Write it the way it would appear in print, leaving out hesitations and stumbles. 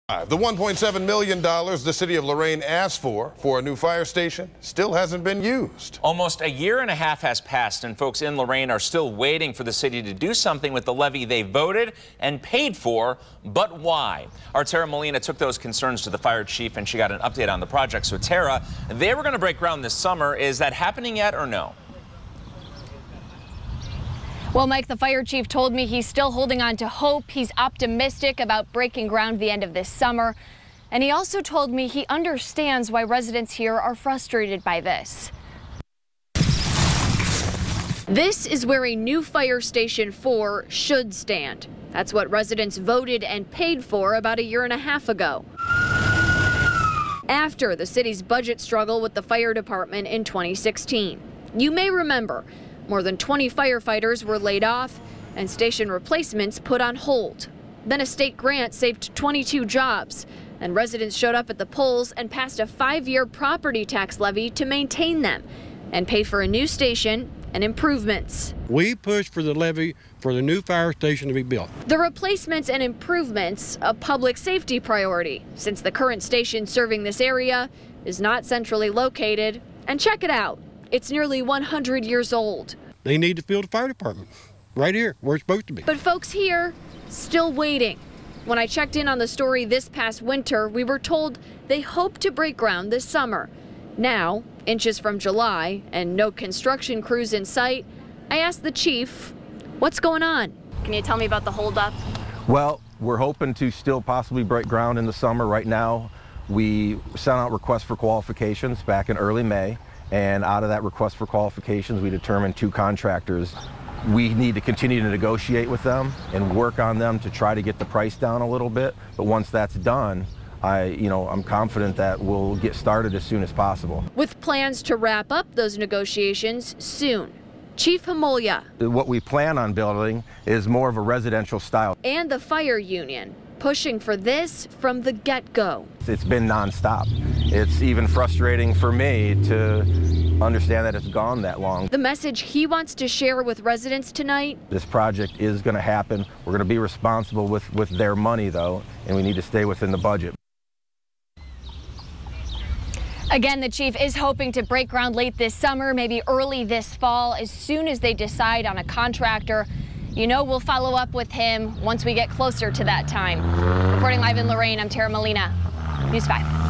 The $1.7 million the city of Lorain asked for a new fire station still hasn't been used. Almost a year and a half has passed, and folks in Lorain are still waiting for the city to do something with the levy they voted and paid for. But why? Our Tara Molina took those concerns to the fire chief, and she got an update on the project. So, Tara, they were going to break ground this summer. Is that happening yet or no? Well, Mike, the fire chief told me he's still holding on to hope. He's optimistic about breaking ground the end of this summer. And he also told me he understands why residents here are frustrated by this. This is where a new fire station 4 should stand. That's what residents voted and paid for about a year and a half ago, after the city's budget struggle with the fire department in 2016. You may remember, more than 20 firefighters were laid off and station replacements put on hold. Then a state grant saved 22 jobs, and residents showed up at the polls and passed a 5-year property tax levy to maintain them and pay for a new station and improvements. We pushed for the levy for the new fire station to be built. The replacements and improvements, a public safety priority, since the current station serving this area is not centrally located. And check it out. It's nearly 100 years old. They need to fill the fire department right here where it's supposed to be. But folks here still waiting. When I checked in on the story this past winter, we were told they hope to break ground this summer. Now, inches from July and no construction crews in sight, I asked the chief, what's going on? Can you tell me about the holdup? Well, we're hoping to still possibly break ground in the summer. Right now, we sent out requests for qualifications back in early May. And out of that request for qualifications, we determined 2 contractors. We need to continue to negotiate with them and work on them to try to get the price down a little bit. But once that's done, I'm confident that we'll get started as soon as possible. With plans to wrap up those negotiations soon. Chief Hamolya. What we plan on building is more of a residential style. And the fire union pushing for this from the get-go. It's been nonstop. It's even frustrating for me to understand that it's gone that long. The message he wants to share with residents tonight: this project is going to happen. We're going to be responsible with their money, though, and we need to stay within the budget. Again, the chief is hoping to break ground late this summer, maybe early this fall, as soon as they decide on a contractor. You know, we'll follow up with him once we get closer to that time. Reporting live in Lorain, I'm Tara Molina, News 5.